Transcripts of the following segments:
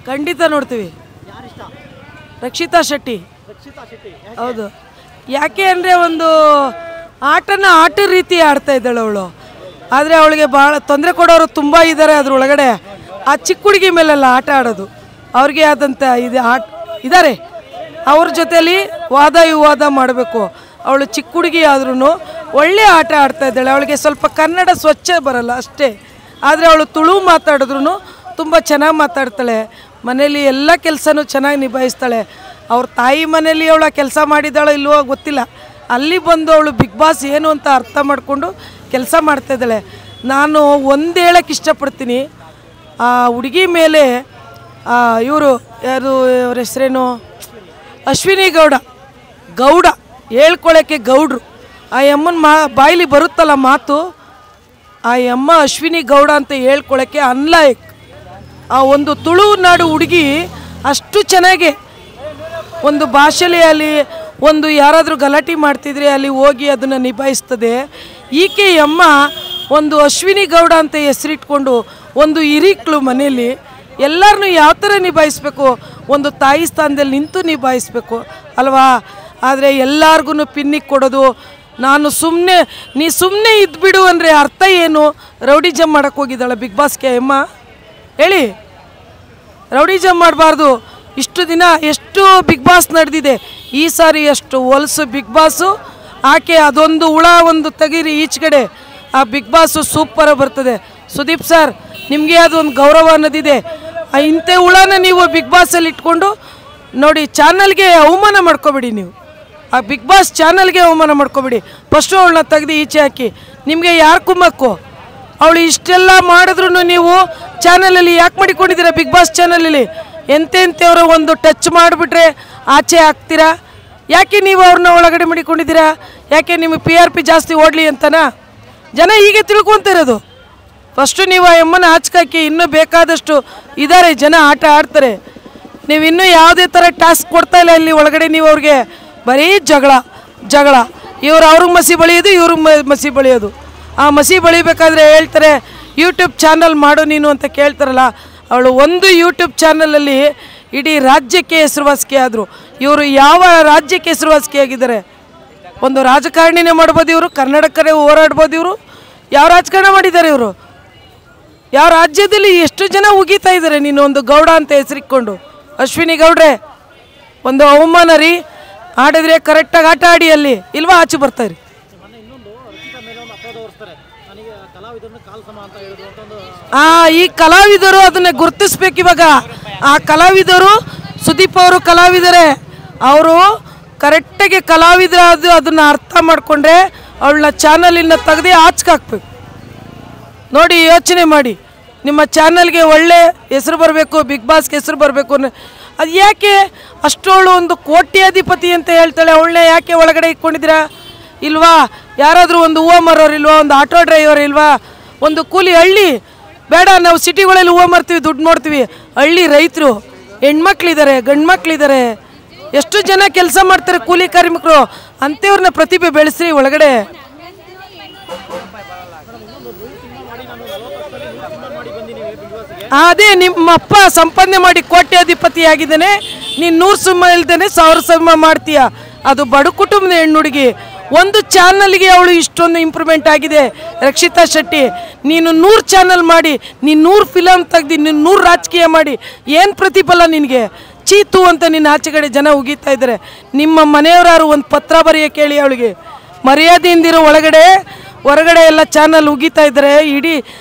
ಖಂಡಿತ ನೋಡ್ತೀವಿ. ರಕ್ಷಿತಾ ಶೆಟ್ಟಿ. ಹೌದು. ಯಾಕೆ ಅಂದರೆ ಒಂದು ಆಟನ ಆಟದ ರೀತಿ ಆಡ್ತಾ ಇದ್ದಾಳೆ ಅವಳು. ಆದರೆ ಅವಳಿಗೆ ಭಾಳ ತೊಂದರೆ ಕೊಡೋರು ತುಂಬ ಇದ್ದಾರೆ ಅದರೊಳಗಡೆ. ಆ ಚಿಕ್ಕ ಹುಡುಗಿ ಮೇಲೆಲ್ಲ ಆಟ ಆಡೋದು ಅವ್ರಿಗೆ ಆದಂಥ ಇದ್ದಾರೆ. ಅವ್ರ ಜೊತೆಲಿ ವಾದ ವಿವಾದ ಮಾಡಬೇಕು. ಅವಳು ಚಿಕ್ಕ ಹುಡುಗಿ ಆದ್ರೂ ಒಳ್ಳೆ ಆಟ ಆಡ್ತಾ ಇದ್ದಾಳೆ. ಅವಳಿಗೆ ಸ್ವಲ್ಪ ಕನ್ನಡ ಸ್ವಚ್ಛ ಬರಲ್ಲ ಅಷ್ಟೇ. ಆದರೆ ಅವಳು ತುಳು ಮಾತಾಡಿದ್ರು ತುಂಬ ಚೆನ್ನಾಗಿ ಮಾತಾಡ್ತಾಳೆ. ಮನೇಲಿ ಎಲ್ಲ ಕೆಲಸನೂ ಚೆನ್ನಾಗಿ ನಿಭಾಯಿಸ್ತಾಳೆ. ಅವ್ರ ತಾಯಿ ಮನೇಲಿ ಅವಳ ಕೆಲಸ ಮಾಡಿದ್ದಾಳೋ ಇಲ್ವೋ ಗೊತ್ತಿಲ್ಲ. ಅಲ್ಲಿ ಬಂದು ಅವಳು ಬಿಗ್ ಬಾಸ್ ಏನು ಅಂತ ಅರ್ಥ ಮಾಡಿಕೊಂಡು ಕೆಲಸ ಮಾಡ್ತಾಯಿದ್ದಾಳೆ. ನಾನು ಒಂದು ಹೇಳೋಕ್ಕೆ ಇಷ್ಟಪಡ್ತೀನಿ, ಆ ಹುಡುಗಿ ಮೇಲೆ ಇವರು ಯಾರು ಅವ್ರ ಹೆಸರೇನು ಅಶ್ವಿನಿ ಗೌಡ ಹೇಳ್ಕೊಳ್ಳೋಕ್ಕೆ ಗೌಡ್ರು. ಆ ಅಮ್ಮನ ಬಾಯಿಲಿ ಬರುತ್ತಲ್ಲ ಮಾತು, ಆ ಅಮ್ಮ ಅಶ್ವಿನಿ ಗೌಡ ಅಂತ ಹೇಳ್ಕೊಳ್ಳೋಕ್ಕೆ ಅನ್ಲಾಯಕ್. ಆ ಒಂದು ತುಳುನಾಡು ಹುಡುಗಿ ಅಷ್ಟು ಚೆನ್ನಾಗಿ ಒಂದು ಭಾಷೆಲಿ ಅಲ್ಲಿ ಒಂದು ಯಾರಾದರೂ ಗಲಾಟೆ ಮಾಡ್ತಿದ್ರೆ ಅಲ್ಲಿ ಹೋಗಿ ಅದನ್ನು ನಿಭಾಯಿಸ್ತದೆ. ಈಕೆ ಅಮ್ಮ ಒಂದು ಅಶ್ವಿನಿ ಗೌಡ ಅಂತ ಹೆಸರಿಟ್ಕೊಂಡು ಒಂದು ಹಿರಿಕ್ಳು ಮನೆಯಲ್ಲಿ ಎಲ್ಲರನ್ನೂ ಯಾವ ಥರ ನಿಭಾಯಿಸ್ಬೇಕು, ಒಂದು ತಾಯಿ ಸ್ಥಾನದಲ್ಲಿ ನಿಂತು ನಿಭಾಯಿಸ್ಬೇಕು ಅಲ್ವಾ. ಆದರೆ ಎಲ್ಲರಿಗೂ ಪಿನ್ನಿಗೆ ಕೊಡೋದು, ನಾನು ನೀ ಸುಮ್ಮನೆ ಇದ್ಬಿಡು ಅಂದರೆ ಅರ್ಥ ಏನು? ರೌಡಿಜಮ್ ಮಾಡೋಕ್ಕೆ ಹೋಗಿದ್ದಾಳೆ ಬಿಗ್ ಬಾಸ್ಗೆ ಅಮ್ಮ ಹೇಳಿ. ರೌಡಿಜಮ್ ಮಾಡಬಾರ್ದು. ಇಷ್ಟು ದಿನ ಎಷ್ಟು ಬಿಗ್ ಬಾಸ್ ನಡೆದಿದೆ, ಈ ಸಾರಿ ಎಷ್ಟು ಹೊಲಸು ಬಿಗ್ ಬಾಸು. ಆಕೆ ಅದೊಂದು ಹುಳ ಒಂದು ತೆಗೀರಿ ಈಚೆಗಡೆ, ಆ ಬಿಗ್ ಬಾಸು ಸೂಪರಾಗಿ ಬರ್ತದೆ. ಸುದೀಪ್ ಸರ್, ನಿಮಗೆ ಅದೊಂದು ಗೌರವ ಅನ್ನೋದಿದೆ. ಇಂಥ ಹುಳನ ನೀವು ಬಿಗ್ ಬಾಸಲ್ಲಿ ಇಟ್ಕೊಂಡು ನೋಡಿ, ಚಾನಲ್ಗೆ ಅವಮಾನ ಮಾಡ್ಕೊಬೇಡಿ. ನೀವು ಆ ಬಿಗ್ ಬಾಸ್ ಚಾನಲ್ಗೆ ಅವಮಾನ ಮಾಡ್ಕೊಬೇಡಿ. ಫಸ್ಟು ಅವಳನ್ನ ತೆಗೆದು ಈಚೆ ಹಾಕಿ. ನಿಮಗೆ ಯಾರು ಕುಮ್ಮಕ್ಕು? ಅವಳು ಇಷ್ಟೆಲ್ಲ ಮಾಡಿದ್ರು ನೀವು ಚಾನಲಲ್ಲಿ ಯಾಕೆ ಮಾಡಿಕೊಂಡಿದ್ದೀರಾ? ಬಿಗ್ ಬಾಸ್ ಚಾನಲಲ್ಲಿ ಎಂತೆಂಥವ್ರು ಒಂದು ಟಚ್ ಮಾಡಿಬಿಟ್ರೆ ಆಚೆ ಹಾಕ್ತೀರಾ. ಯಾಕೆ ನೀವು ಅವ್ರನ್ನ ಒಳಗಡೆ ಮಾಡಿಕೊಂಡಿದ್ದೀರಾ? ಯಾಕೆ ನಿಮಗೆ PRP ಜಾಸ್ತಿ ಓಡಲಿ ಅಂತನಾ? ಜನ ಹೀಗೆ ತಿಳ್ಕೊತಿರೋದು. ಫಸ್ಟು ನೀವು ಆ ಅಮ್ಮನ ಆಚೆಕಾಕಿ. ಇನ್ನೂ ಬೇಕಾದಷ್ಟು ಇದ್ದಾರೆ ಜನ ಆಟ ಆಡ್ತಾರೆ. ನೀವು ಇನ್ನೂ ಯಾವುದೇ ಥರ ಟಾಸ್ಕ್ ಕೊಡ್ತಾ ಇಲ್ಲ ಇಲ್ಲಿ ಒಳಗಡೆ. ನೀವು ಅವ್ರಿಗೆ ಬರೀ ಜಗಳ. ಇವ್ರು ಅವ್ರಿಗೆ ಮಸಿ ಬಳಿಯೋದು, ಇವ್ರಿಗೆ ಮಸಿ ಬಳಿಯೋದು. ಆ ಮಸಿ ಬಳಿಬೇಕಾದ್ರೆ ಹೇಳ್ತಾರೆ ಯೂಟ್ಯೂಬ್ ಚಾನಲ್ ಮಾಡು ನೀನು ಅಂತ ಕೇಳ್ತಾರಲ್ಲ. ಅವಳು ಒಂದು ಯೂಟ್ಯೂಬ್ ಚಾನಲಲ್ಲಿ ಇಡೀ ರಾಜ್ಯಕ್ಕೆ ಹೆಸರುವಾಸಿ ಆದರು. ಇವರು ಯಾವ ರಾಜ್ಯಕ್ಕೆ ಹೆಸರುವಾಸಿ ಆಗಿದ್ದಾರೆ? ಒಂದು ರಾಜಕಾರಣಿನೇ ಮಾಡ್ಬೋದು ಇವರು, ಕರ್ನಾಟಕರೇ ಹೋರಾಡ್ಬೋದು ಇವರು. ಯಾವ ರಾಜಕಾರಣ ಮಾಡಿದ್ದಾರೆ ಇವರು? ಯಾವ ರಾಜ್ಯದಲ್ಲಿ ಎಷ್ಟು ಜನ ಉಗೀತಾ ಇದ್ದಾರೆ? ನೀನು ಒಂದು ಗೌಡ ಅಂತ ಹೆಸರಿಕೊಂಡು. ಅಶ್ವಿನಿ ಗೌಡ್ರೆ, ಒಂದು ಅವಮಾನ ರೀ. ಆಡಿದ್ರೆ ಕರೆಕ್ಟಾಗಿ ಆಟ ಆಡಿ, ಅಲ್ಲಿ ಇಲ್ವಾ ಆಚೆ ಬರ್ತಾಯಿರಿ. ಈ ಕಲಾವಿದರು ಅದನ್ನ ಗುರುತಿಸ್ಬೇಕು ಇವಾಗ. ಆ ಕಲಾವಿದರು ಸುದೀಪ್ ಅವರು ಕಲಾವಿದರೆ. ಅವರು ಕರೆಕ್ಟಾಗಿ ಕಲಾವಿದರಾದ ಅದನ್ನು ಅರ್ಥ ಮಾಡಿಕೊಂಡ್ರೆ ಅವಳನ್ನ ಚಾನಲಿಂದ ತೆಗೆದು ಆಚೆಗೆ ಹಾಕ್ಬೇಕು. ನೋಡಿ, ಯೋಚನೆ ಮಾಡಿ. ನಿಮ್ಮ ಚಾನಲ್ಗೆ ಒಳ್ಳೆ ಹೆಸರು ಬರಬೇಕು, ಬಿಗ್ ಬಾಸ್ಗೆ ಹೆಸರು ಬರಬೇಕು ಅಂದರೆ ಅದು ಯಾಕೆ ಅಷ್ಟೋಳು ಒಂದು ಕೋಟ್ಯಾಧಿಪತಿ ಅಂತ ಹೇಳ್ತಾಳೆ, ಅವಳನ್ನೇ ಯಾಕೆ ಒಳಗಡೆ ಇಟ್ಕೊಂಡಿದ್ದೀರಾ? ಇಲ್ವಾ? ಯಾರಾದರೂ ಒಂದು ಹೂವು ಮಾರೋರು ಇಲ್ವಾ? ಒಂದು ಆಟೋ ಡ್ರೈವರ್ ಇಲ್ವಾ? ಒಂದು ಕೂಲಿ ಹಳ್ಳಿ ಬೇಡ, ನಾವು ಸಿಟಿಗಳಲ್ಲಿ ಹೂವು ಮಾರ್ತೀವಿ, ದುಡ್ಡು ನೋಡ್ತೀವಿ. ಹಳ್ಳಿ ರೈತರು, ಹೆಣ್ಮಕ್ಳಿದ್ದಾರೆ, ಗಂಡು ಮಕ್ಳಿದ್ದಾರೆ, ಎಷ್ಟು ಜನ ಕೆಲಸ ಮಾಡ್ತಾರೆ, ಕೂಲಿ ಕಾರ್ಮಿಕರು. ಅಂಥವ್ರನ್ನ ಪ್ರತಿಭೆ ಬೆಳೆಸ್ರಿ ಒಳಗಡೆ. ಅದೇ ನಿಮ್ಮಪ್ಪ ಸಂಪಾದನೆ ಮಾಡಿ ಕೋಟ್ಯಾಧಿಪತಿ ಆಗಿದ್ದಾನೆ, ನೀನು 100 ಸಿಂಹ ಇಲ್ದೇನೆ 1000 ಸಿಂಹ ಮಾಡ್ತೀಯ. ಅದು ಬಡ ಕುಟುಂಬದ ಹೆಣ್ಣು ಹುಡುಗಿ. ಒಂದು ಚಾನಲ್ಗೆ ಅವಳು ಇಷ್ಟೊಂದು ಇಂಪ್ರೂವ್ಮೆಂಟ್ ಆಗಿದೆ. ರಕ್ಷಿತಾ ಶೆಟ್ಟಿ, ನೀನು 100 ಚಾನಲ್ ಮಾಡಿ, ನೀನು 100 ಫಿಲಮ್ ತೆಗ್ದು, ನೀನು 100 ರಾಜಕೀಯ ಮಾಡಿ, ಏನು ಪ್ರತಿಫಲ ನಿನಗೆ? ಚೀತು ಅಂತ ನಿನ್ನ ಆಚೆಗಡೆ ಜನ ಉಗೀತಾ ಇದ್ದಾರೆ. ನಿಮ್ಮ ಮನೆಯವರಾರು ಒಂದು ಪತ್ರ ಬರೆಯ ಕೇಳಿ ಅವಳಿಗೆ. ಮರ್ಯಾದೆಯಿಂದಿರೋ ಹೊರಗಡೆ ಎಲ್ಲ ಚಾನಲ್ ಉಗೀತಾ ಇದ್ದಾರೆ, ಇಡೀ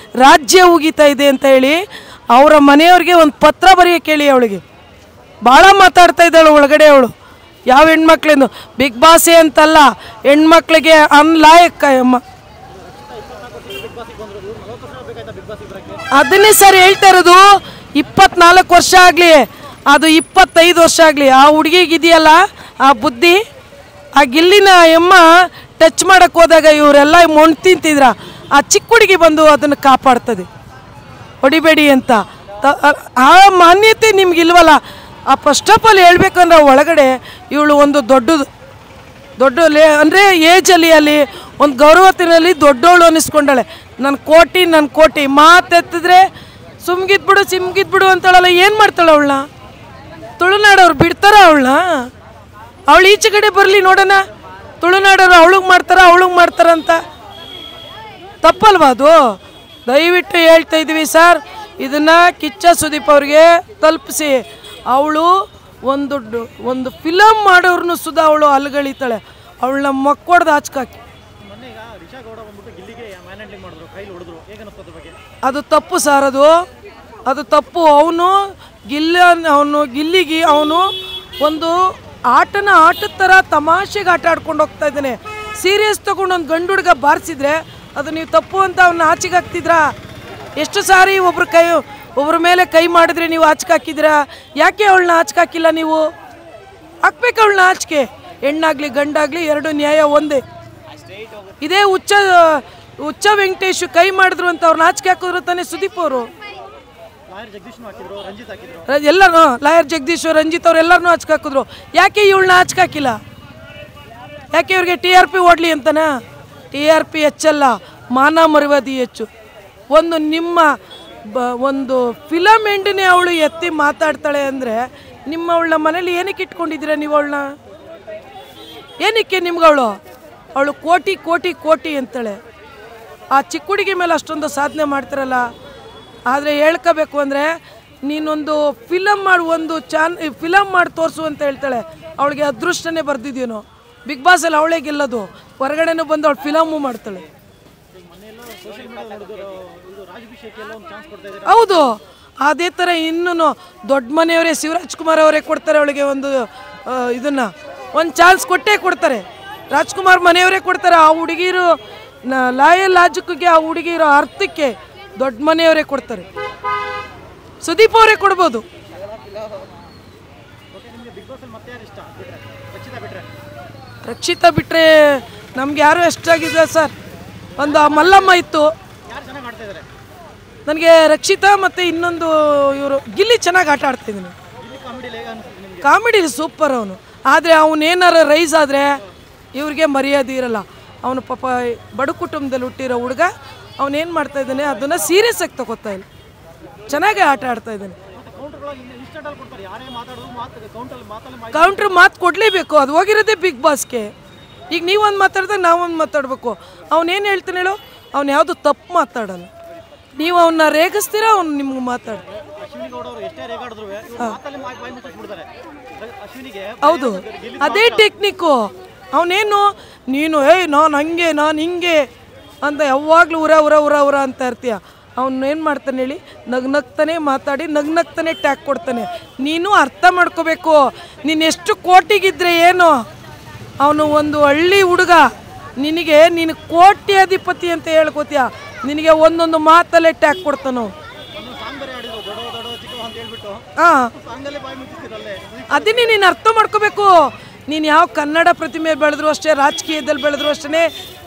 ರಾಜ್ಯ ಉಗೀತಾ ಇದೆ ಅಂತ ಹೇಳಿ ಅವರ ಮನೆಯವ್ರಿಗೆ ಒಂದು ಪತ್ರ ಬರೆಯ ಕೇಳಿ ಅವಳಿಗೆ. ಭಾಳ ಮಾತಾಡ್ತಾ ಇದ್ದಾಳು ಒಳಗಡೆ ಅವಳು. ಯಾವ ಹೆಣ್ಮಕ್ಳೇನು ಬಿಗ್ ಬಾಸೇ ಅಂತಲ್ಲ, ಹೆಣ್ಮಕ್ಳಿಗೆ ಅನ್ಲಾಯಕ್ಕ ಅಮ್ಮ. ಅದನ್ನೇ ಸರ್ ಹೇಳ್ತಾ ಇರೋದು. 24 ವರ್ಷ ಆಗಲಿ, ಅದು 25 ವರ್ಷ ಆಗಲಿ, ಆ ಹುಡುಗಿಗಿದೆಯಲ್ಲ ಆ ಬುದ್ಧಿ. ಆ ಗಿಲ್ಲಿನ ಅಮ್ಮ ಟಚ್ ಮಾಡೋಕ್ಕೆ ಹೋದಾಗ ಇವರೆಲ್ಲ ಮೊಂಡು ತಿಂತಿದ್ರ, ಆ ಚಿಕ್ಕ ಹುಡುಗಿ ಬಂದು ಅದನ್ನು ಕಾಪಾಡ್ತದೆ, ಹೊಡಿಬೇಡಿ ಅಂತ. ಆ ಮಾನ್ಯತೆ ನಿಮ್ಗಿಲ್ವಲ್ಲ. ಆ ಫಸ್ಟ್ ಆಫ್ ಆಲ್ ಹೇಳ್ಬೇಕಂದ್ರೆ ಒಳಗಡೆ ಇವಳು ಒಂದು ದೊಡ್ಡ ಅಂದರೆ ಏಜಲ್ಲಿ ಅಲ್ಲಿ ಒಂದು ಗೌರವತಿನಲ್ಲಿ ದೊಡ್ಡವಳು ಅನ್ನಿಸ್ಕೊಂಡಾಳೆ. ನನ್ನ ಕೋಟಿ ಮಾತೆತ್ತಿದ್ರೆ ಸಿಮ್ಗಿದ್ಬಿಡು ಅಂತಳಲ್ಲ, ಏನು ಮಾಡ್ತಾಳೆ ಅವಳನ್ನ? ತುಳುನಾಡವ್ರು ಬಿಡ್ತಾರ ಅವಳನ್ನ? ಅವಳು ಈಚೆ ಕಡೆ ಬರಲಿ ನೋಡೋಣ. ತುಳುನಾಡವ್ರು ಅವಳಿಗೆ ಮಾಡ್ತಾರಂತ ತಪ್ಪಲ್ವಾ ಅದು? ದಯವಿಟ್ಟು ಹೇಳ್ತಾ ಇದ್ದೀವಿ ಸರ್, ಇದನ್ನು ಕಿಚ್ಚ ಸುದೀಪ್ ಅವ್ರಿಗೆ ತಲುಪಿಸಿ. ಅವಳು ಒಂದು ಫಿಲಮ್ ಮಾಡೋರ್ನು ಸುಧಾ ಅವಳು ಅಲ್ಗಳಿತಾಳೆ. ಅವಳನ್ನ ಮಕ್ಕೊಡ್ದು ಆಚ್ಕಾಕಿ. ಅದು ತಪ್ಪು ಸರ್, ಅದು ತಪ್ಪು. ಅವನು ಗಿಲ್ಲಿಗೆ ಒಂದು ಆಟದ ಥರ ತಮಾಷೆಗೆ ಆಟ ಆಡ್ಕೊಂಡು ಹೋಗ್ತಾ ಇದ್ದಾನೆ. ಸೀರಿಯಸ್ ತೊಗೊಂಡು ಒಂದು ಗಂಡು ಹುಡುಗ ಬಾರಿಸಿದ್ರೆ ಅದು ನೀವು ತಪ್ಪು ಅಂತ ಅವನ್ನ ಆಚೆಗೆ ಹಾಕ್ತಿದ್ರಾ? ಎಷ್ಟು ಸಾರಿ ಒಬ್ಬರ ಮೇಲೆ ಕೈ ಮಾಡಿದ್ರೆ ನೀವು ಆಚೆಗೆ ಹಾಕಿದ್ದೀರಾ? ಯಾಕೆ ಅವಳನ್ನ ಆಚೆಗೆ ಹಾಕಿಲ್ಲ ನೀವು? ಹಾಕ್ಬೇಕು ಅವಳನ್ನ ಆಚೆಗೆ. ಹೆಣ್ಣಾಗಲಿ ಗಂಡಾಗಲಿ ಎರಡು ನ್ಯಾಯ ಒಂದೇ. ಇದೇ ಹುಚ್ಚ ವೆಂಕಟೇಶ್ ಕೈ ಮಾಡಿದ್ರು ಅಂತ ಅವ್ರನ್ನ ಆಚೆಗೆ ಹಾಕಿದ್ರು ತಾನೇ ಸುದೀಪ್ ಅವರು. ಎಲ್ಲರೂ ಲಾಯರ್ ಜಗದೀಶ್, ರಂಜಿತ್ ಅವ್ರು ಎಲ್ಲರನ್ನೂ ಆಚೆಗೆ ಹಾಕಿದ್ರು. ಯಾಕೆ ಇವಳನ್ನ ಆಚೆಗೆ ಹಾಕಿಲ್ಲ? ಯಾಕೆ ಇವ್ರಿಗೆ TRP ಓಡಲಿ ಅಂತನ? TRP ಹೆಚ್ಚಲ್ಲ, ಮಾನ ಮರ್ಯಾದೆ ಹೆಚ್ಚು. ನಿಮ್ಮ ಒಂದು ಫಿಲಮ್ ಎಂಡನ್ನೇ ಅವಳು ಎತ್ತಿ ಮಾತಾಡ್ತಾಳೆ ಅಂದರೆ ಅವಳನ್ನ ಮನೇಲಿ ಏನಕ್ಕೆ ಇಟ್ಕೊಂಡಿದ್ದೀರಾ ನೀವು? ಅವಳನ್ನ ಏನಕ್ಕೆ ನಿಮ್ಗೆ? ಅವಳು ಕೋಟಿ ಅಂತಾಳೆ. ಆ ಚಿಕ್ಕ ಹುಡುಗಿ ಮೇಲೆ ಅಷ್ಟೊಂದು ಸಾಧನೆ ಮಾಡ್ತಾರಲ್ಲ. ಆದರೆ ಹೇಳ್ಕೋಬೇಕು ಅಂದರೆ ನೀನೊಂದು ಫಿಲಮ್ ಮಾಡಿ ತೋರಿಸು ಅಂತ ಹೇಳ್ತಾಳೆ. ಅವಳಿಗೆ ಅದೃಷ್ಟನೇ ಬರ್ದಿದ್ದೀನೋ. ಬಿಗ್ ಬಾಸಲ್ಲಿ ಅವಳೇ ಗೆಲ್ಲೋದು, ಹೊರಗಡೆನೂ ಬಂದು ಅವಳು ಫಿಲಮು ಮಾಡ್ತಾಳೆ. ಹೌದು, ಅದೇ ಥರ ಇನ್ನೂ ದೊಡ್ಡ ಮನೆಯವರೇ ಶಿವರಾಜ್ಕುಮಾರ್ ಅವರೇ ಕೊಡ್ತಾರೆ ಅವಳಿಗೆ ಒಂದು ಚಾನ್ಸ್ ಕೊಡ್ತಾರೆ. ರಾಜ್ಕುಮಾರ್ ಮನೆಯವರೇ ಕೊಡ್ತಾರೆ. ಆ ಹುಡುಗಿರು ಲಾಜಿಕ್ಗೆ, ಆ ಹುಡುಗಿರೋ ಅರ್ಥಕ್ಕೆ ದೊಡ್ಡ ಮನೆಯವರೇ ಕೊಡ್ತಾರೆ. ಸುದೀಪ್ ಅವರೇ ಕೊಡ್ಬೋದು. ರಕ್ಷಿತಾ ಬಿಟ್ಟರೆ ನಮ್ಗೆ ಯಾರು ಎಷ್ಟಾಗಿದೆ ಸರ್? ಒಂದು ಮಲ್ಲಮ್ಮ ಇತ್ತು ನನಗೆ. ರಕ್ಷಿತಾ ಮತ್ತು ಇನ್ನೊಂದು ಇವರು ಗಿಲ್ಲಿ ಚೆನ್ನಾಗಿ ಆಟ ಆಡ್ತಿದ್ದೀನಿ. ಕಾಮಿಡಿ ಸೂಪರ್ ಅವನು. ಆದರೆ ಅವನೇನಾರು ರೈಸ್ ಆದರೆ ಇವ್ರಿಗೆ ಮರ್ಯಾದೆ ಇರಲ್ಲ. ಅವನು ಪಾಪ ಬಡ ಕುಟುಂಬದಲ್ಲಿ ಹುಟ್ಟಿರೋ ಹುಡುಗ. ಅವನೇನು ಮಾಡ್ತಾ ಇದ್ದಾನೆ ಅದನ್ನು ಸೀರಿಯಸ್ ಆಗಿ ತಗೋತಾ ಇಲ್ಲ. ಚೆನ್ನಾಗಿ ಆಟ ಆಡ್ತಾ ಇದ್ದಾನೆ. ಕೌಂಟ್ರ್ ಮಾತು ಕೊಡಲೇಬೇಕು. ಅದು ಹೋಗಿರೋದೇ ಬಿಗ್ ಬಾಸ್ಗೆ. ಈಗ ನೀವೊಂದು ಮಾತಾಡಿದಾಗ ನಾವೊಂದು ಮಾತಾಡಬೇಕು. ಅವನೇನು ಹೇಳ್ತಾನೆ ಹೇಳು? ಅವ್ನು ಯಾವುದು ತಪ್ಪು ಮಾತಾಡಲ್ಲ. ನೀವು ಅವನ್ನ ರೇಗಿಸ್ತೀರಾ, ಅವ್ನು ನಿಮ್ಗೆ ಮಾತಾಡ್ತಾರೆ. ಹೌದು, ಅದೇ ಟೆಕ್ನಿಕ್ಕು. ಅವನೇನು ನೀನು ನಾನು ಹಿಂಗೆ ಅಂತ ಯಾವಾಗಲೂ ಉರ ಅಂತ ಇರ್ತೀಯ. ಅವನೇನು ಮಾಡ್ತಾನೆ ಹೇಳಿ? ನಗ್ನಗ್ತಾನೆ ಮಾತಾಡಿ ನಗ್ನಗ್ತಾನೆ ಟ್ಯಾಗ್ ಕೊಡ್ತಾನೆ. ನೀನು ಅರ್ಥ ಮಾಡ್ಕೋಬೇಕು. ನೀನು ಎಷ್ಟು ಕೋಟಿಗಿದ್ರೆ ಏನು? ಅವನು ಒಂದು ಹಳ್ಳಿ ಹುಡುಗ. ನೀನು ಕೋಟ್ಯಾಧಿಪತಿ ಅಂತ ಹೇಳ್ಕೋತೀಯ. ನಿನಗೆ ಒಂದೊಂದು ಮಾತಲ್ಲೇ ಟ್ಯಾಗ್ ಕೊಡ್ತಾನೋ. ಹಾಂ, ಅದನ್ನೇ ನೀನು ಅರ್ಥ ಮಾಡ್ಕೋಬೇಕು. ನೀನು ಯಾವ ಕನ್ನಡ ಪ್ರತಿಮೆ ಬೆಳೆದ್ರು ಅಷ್ಟೇ, ರಾಜಕೀಯದಲ್ಲಿ ಬೆಳೆದ್ರು ಅಷ್ಟೇ,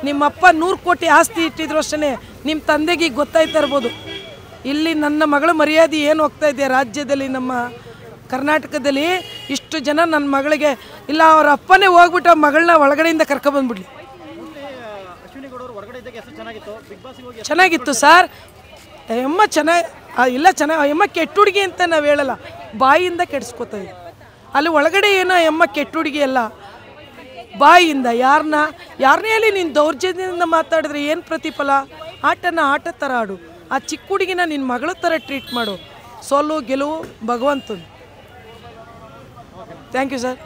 ನಿಮ್ಮಪ್ಪ 100 ಕೋಟಿ ಆಸ್ತಿ ಇಟ್ಟಿದ್ರು ಅಷ್ಟೇ, ನಿಮ್ಮ ತಂದೆಗೆ ಗೊತ್ತಾಯ್ತಾ ಇರ್ಬೋದು. ಇಲ್ಲಿ ನನ್ನ ಮಗಳ ಮರ್ಯಾದೆ ಏನು ಹೋಗ್ತಾ ಇದೆ ರಾಜ್ಯದಲ್ಲಿ, ನಮ್ಮ ಕರ್ನಾಟಕದಲ್ಲಿ. ಇಷ್ಟು ಜನ ನನ್ನ ಮಗಳಿಗೆ ಇಲ್ಲ, ಅವ್ರ ಅಪ್ಪನೇ ಹೋಗ್ಬಿಟ್ಟು ಮಗಳನ್ನ ಒಳಗಡೆಯಿಂದ ಕರ್ಕೊಬಂದ್ಬಿಡ್ಲಿ. ಚೆನ್ನಾಗಿತ್ತು ಸರ್. ಅಮ್ಮ ಅಮ್ಮ ಕೆಟ್ಟ ಹುಡುಗಿ ಅಂತ ನಾವು ಹೇಳಲ್ಲ, ಬಾಯಿಯಿಂದ ಕೆಡಿಸ್ಕೋತಾ ಇದ್ದೀವಿ. ಅಲ್ಲಿ ಒಳಗಡೆ ಏನೋ ಅಮ್ಮ ಕೆಟ್ಟ ಹುಡುಗಿ ಅಲ್ಲ, ಬಾಯಿಯಿಂದ ಯಾರನ್ನೇ ಅಲ್ಲಿ ನೀನು ದೌರ್ಜನ್ಯದಿಂದ ಮಾತಾಡಿದ್ರೆ ಏನು ಪ್ರತಿಫಲ? ಆಟ ಥರ ಆಡು. ಆ ಚಿಕ್ಕ ಹುಡುಗಿನ ನಿನ್ನ ಮಗಳ ಥರ ಟ್ರೀಟ್ ಮಾಡು. ಸೋಲು ಗೆಲುವು ಭಗವಂತನು. Thank you sir.